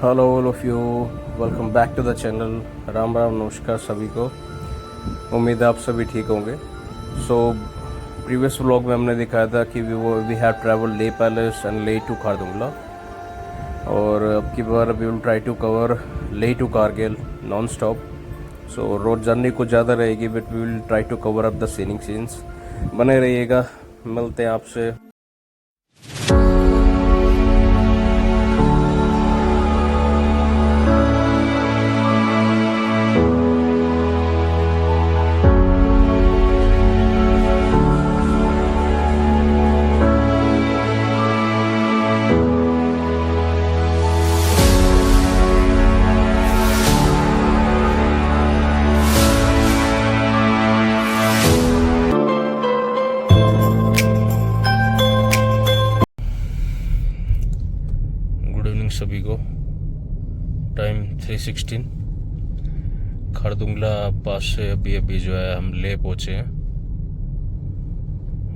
Hello all of you, welcome back to the channel. Ram Ram नमस्कार सभी को। उम्मीद है आप सभी ठीक होंगे। सो प्रीवियस व्लॉग में हमने दिखाया था कि we have travel Leh palace and Leh to Khardungla, और अब की बार we will try to cover Leh to Kargil non stop. So road journey कुछ ज़्यादा रहेगी, but we will try to cover up the scenic scenes. बने रहिएगा, मिलते हैं आपसे। सभी को टाइम 3:16 खारदुंगला पास से अभी जो है हम ले पहुँचे हैं,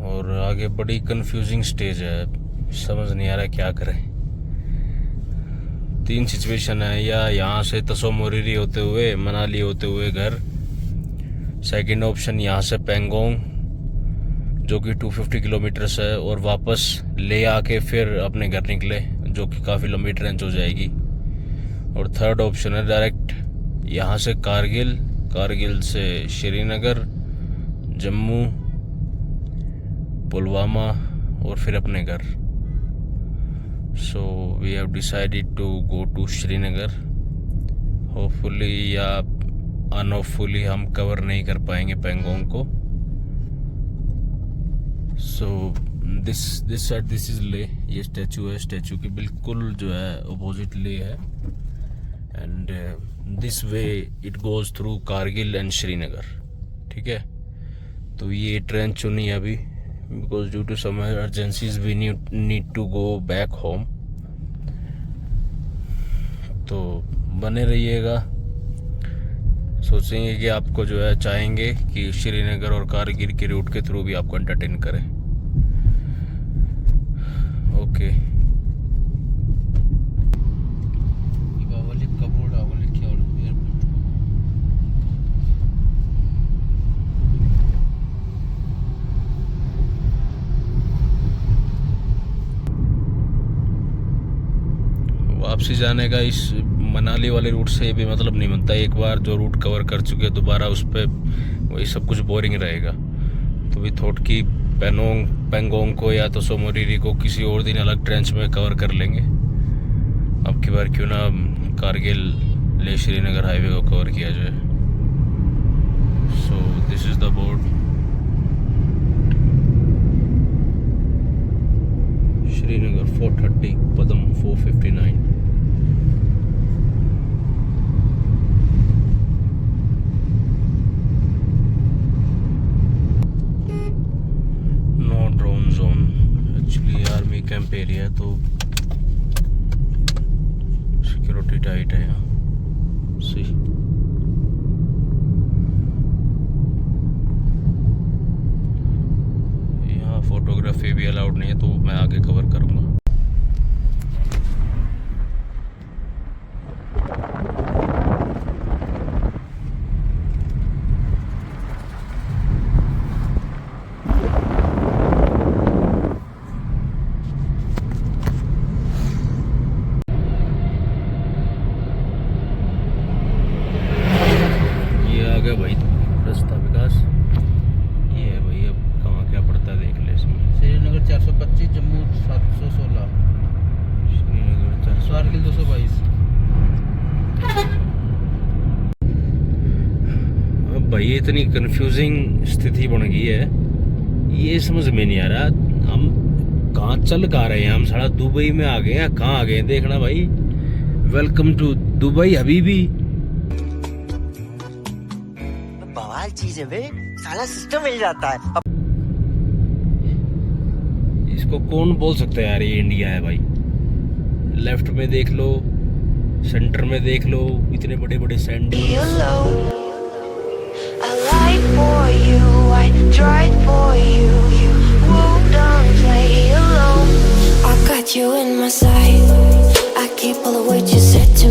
और आगे बड़ी कंफ्यूजिंग स्टेज है। समझ नहीं आ रहा क्या करें। 3 सिचुएशन है, या यहाँ से तसो मोरीरी होते हुए मनाली होते हुए घर। सेकंड ऑप्शन यहाँ से पेंगोंग जो कि 250 किलोमीटर्स है, और वापस ले आके फिर अपने घर निकले, जो कि काफ़ी लंबी ट्रेंच हो जाएगी। और थर्ड ऑप्शन है डायरेक्ट यहाँ से कारगिल से श्रीनगर, जम्मू, पुलवामा और फिर अपने घर। So we have decided to go to Srinagar. Hopefully या अनहोपफुली हम कवर नहीं कर पाएंगे पेंगोंग को। सो दिस इज ले। ये स्टैचू है, स्टैचू की बिल्कुल जो है अपोजिट ले है, and this way it goes through Kargil and Srinagar. ठीक है, तो ये ट्रेन चुनी है अभी, because due to some urgencies we need to go back home. तो बने रहिएगा। सोचेंगे कि आपको जो है चाहेंगे कि श्रीनगर और कारगिल के रूट के थ्रू भी आपको एंटरटेन करें। ओके। वापसी जाने का इस मनाली वाले रूट से ये भी मतलब नहीं बनता। एक बार जो रूट कवर कर चुके हैं दोबारा उस पर वही सब कुछ बोरिंग रहेगा। तो वी थॉट कि पेंगोंग को या तो सोमोरीरी को किसी और दिन अलग ट्रेंच में कवर कर लेंगे। अब की बार क्यों ना कारगिल ले श्रीनगर हाईवे को कवर किया जाए। So this is the board, Srinagar 430, Padam 459। No drone zone, actually army camp area है, तो सिक्योरिटी टाइट है यहाँ। सी यहाँ फोटोग्राफी भी अलाउड नहीं है, तो मैं आगे कवर करूँगा। भाई रास्ता विकास ये है भाई। अब कहाँ क्या पड़ता है देख ले इसमें। श्रीनगर 425, जम्मू 716, श्रीनगर 400, कारगिल 222। अब भाई ये इतनी कंफ्यूजिंग स्थिति बन गई है, ये समझ में नहीं आ रहा हम कहाँ चल कहाँ रहे हैं। हम सारा दुबई में आ गए हैं, कहाँ आ गए हैं देखना भाई। वेलकम टू दुबई हबीबी। चीज है वे, सारा सिस्टम मिल जाता है। इसको कौन बोल सकता है यार, ये इंडिया है भाई। लेफ्ट में देख लो, सेंटर में देख लो, इतने बड़े बड़े sand. You in my sight, I keep all the words you said to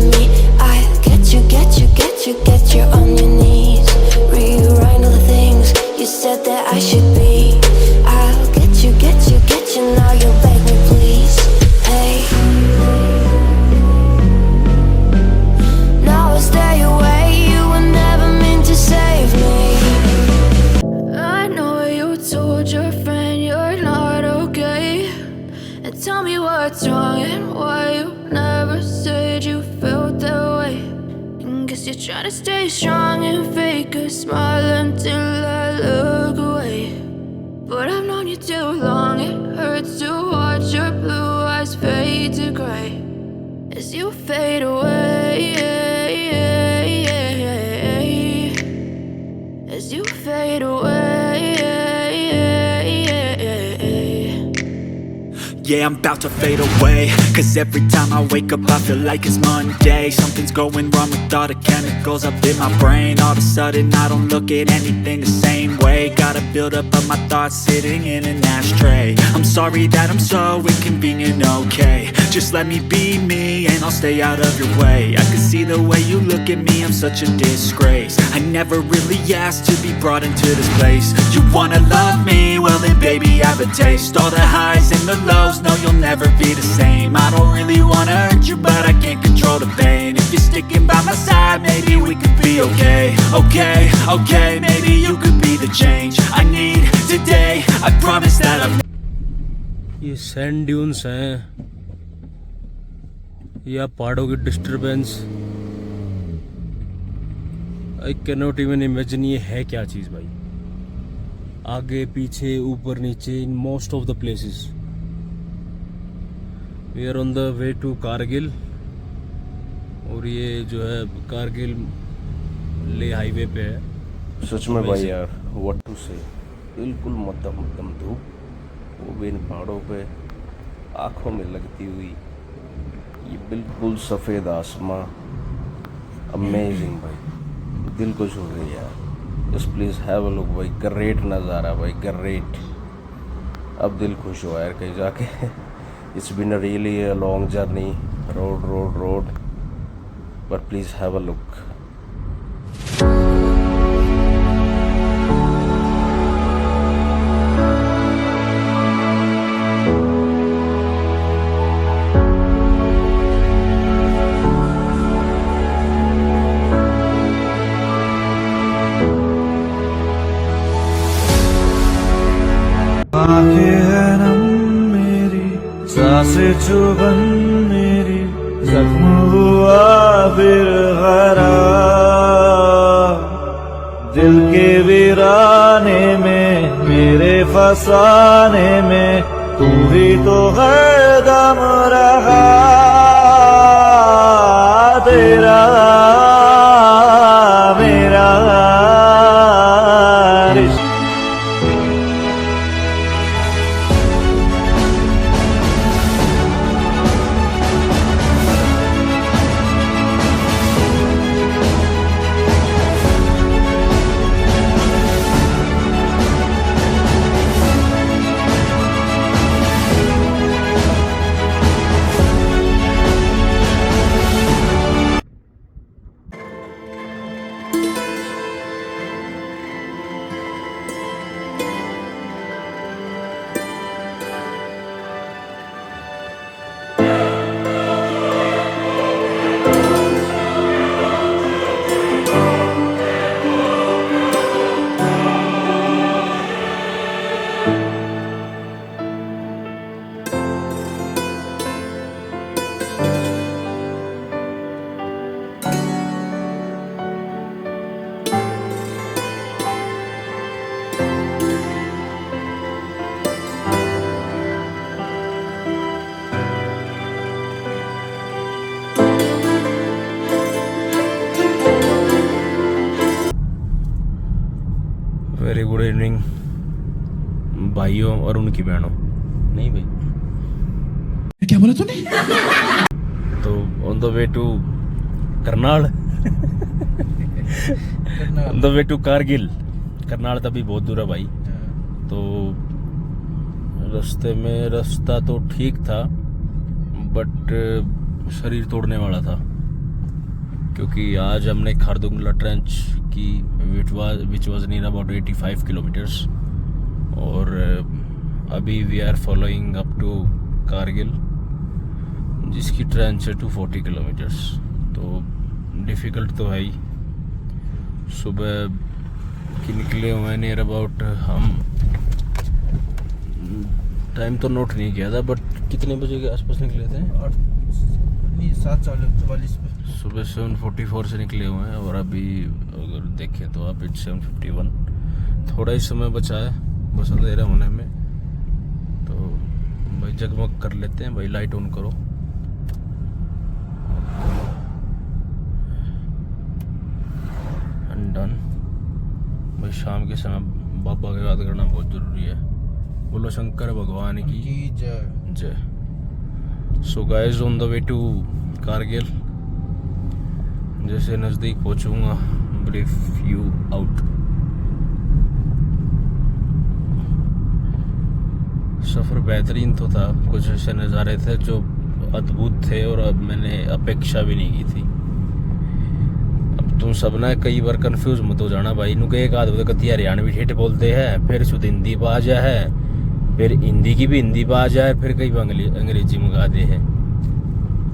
Guess you're trying to stay strong and fake a smile until I look away. But I've known you too long, it hurts to watch your blue eyes fade to gray as you fade away, as you fade away. Yeah, I'm about to fade away, cause every time I wake up I feel like it's Monday. Something's going wrong with all the chemicals up in my brain. All of a sudden I don't look at anything the same way. Gotta build up of my thoughts sitting in an ashtray. I'm sorry that I'm so inconvenient, okay. Just let me be me and I'll stay out of your way. I can see the way you look at me, I'm such a disgrace. I never really asked to be brought into this place. You wanna love me? Well then baby I have a taste. All the highs and the lows, no you'll never be the same. I don't really wanna hurt you but I can't control the pain. If you're sticking by my side maybe we could be okay. Okay, maybe you could be the change I need today. I promise that I'm ये sand dunes हैं या पहाड़ों की disturbance. I can not even imagine ये है क्या चीज़ भाई. आगे पीछे ऊपर नीचे in most of the places. We are on the way to Kargil और ये जो है कारगिल ले हाईवे पे है. सच में भाई यार व्हाट टू से. बिल्कुल मध्यम धूप, वो भी इन पहाड़ों पे आँखों में लगती हुई. ये बिल्कुल सफ़ेद आसमां. अमेजिंग भाई, दिल को छू गई यार. Just please have a look भाई. ग्रेट नज़ारा भाई, ग्रेट. अब दिल खुश हुआ यार कहीं जाके. It's been a really a long journey. Road but please have a look. आंखें हैं नम मेरी, सांसें चुभन मेरी, जख्म हुआ फिर हरा. दिल के वीराने में, मेरे फसाने में, तू ही तो हर दम रहा. तेरा मेरा रिश्ता वेरी गुड इवनिंग भाइयों और उनकी बहनों. नहीं भाई, क्या बोला तूने? तो on the way to Karnal. On the way to Kargil. Karnal तभी बहुत दूर है भाई. तो रास्ते में रास्ता तो ठीक था बट शरीर तोड़ने वाला था क्योंकि आज हमने खारदुंगला ट्रेंच की which was near about 85 kilometres और अभी we are following up to Kargil जिसकी ट्रेंच है 240 किलोमीटर्स. तो डिफ़िकल्ट तो है ही. सुबह की निकले हुए हैं नियर अबाउट, हम टाइम तो नोट नहीं किया था बट कितने बजे के आसपास निकले थे? 7:44 पे। सुबह 7:44 से निकले हुए हैं और अभी अगर देखें तो आप 7:51, थोड़ा ही समय बचा है बस अंधेरा होने में। तो भाई जगमग कर लेते हैं भाई, लाइट ऑन करो। डन भाई, शाम के समय बाबा की याद करना बहुत जरूरी है। बोलो शंकर भगवान की जय। जय। So guys, on the way to Kargil. जैसे नज़दीक पहुंचूंगा ब्रीफ यू आउट। सफ़र बेहतरीन तो था, कुछ ऐसे नज़ारे थे जो अद्भुत थे और अब मैंने अपेक्षा भी नहीं की थी। अब तुम सब ना कई बार कंफ्यूज मत हो जाना भाई, नु एक आध कति हरियाणवी ठेठ बोलते हैं, फिर शुद्ध हिंदी बाजा है, फिर हिंदी की भी हिंदी बाजा है, फिर कई अंग्रेजी मंगा दे है।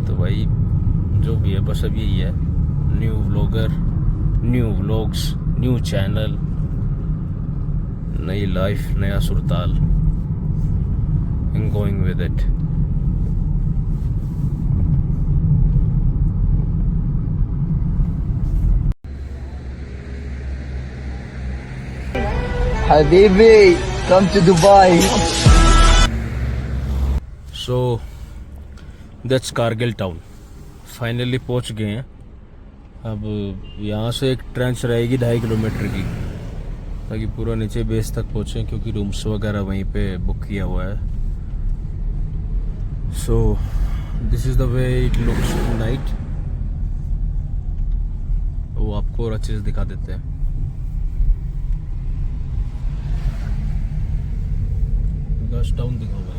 तो भाई जो भी है बस अब यही है, new vlogger, new vlogs, new channel, नई लाइफ, नया सुरताल, going with it. Habibi, come to Dubai. So that's Kargil town. Finally पहुंच गए हैं। अब यहाँ से एक ट्रेंच रहेगी 2.5 किलोमीटर की, ताकि पूरा नीचे बेस तक पहुँचें, क्योंकि रूम्स वगैरह वहीं पे बुक किया हुआ है। So this is the way it looks night. वो आपको और अच्छे से दिखा देते हैं। टाउन दिखाओ भाई।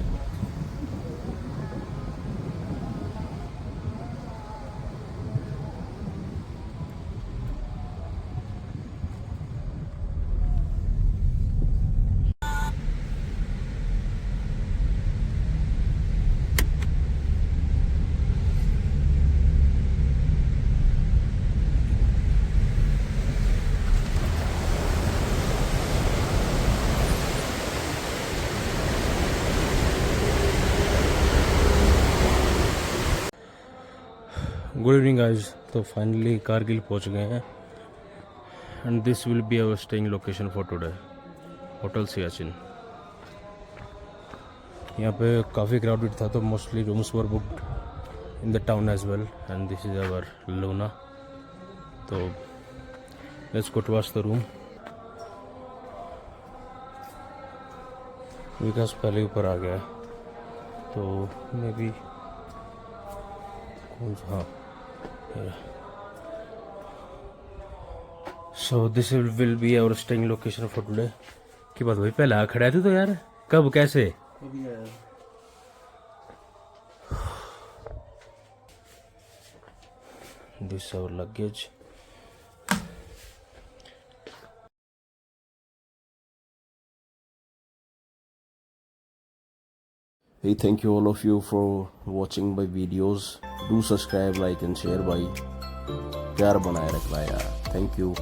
Good evening guys. तो फाइनली कारगिल पहुंच गए हैं and this will be our staying location for today, hotel Siachen. यहाँ पे काफ़ी क्राउडेड था, तो mostly rooms were booked in the town as well, and this is our Luna. तो let's go towards the room. Vikas पहले ऊपर आ गया, तो मे बी हाँ। So this will be our staying location for today. की बात भाई, पहले आ खड़ा थे तो यार, कब कैसे? This our luggage. Hey, thank you all of you for watching my videos. Do subscribe, like and share भाई, प्यार बनाए रखना यार। Thank you.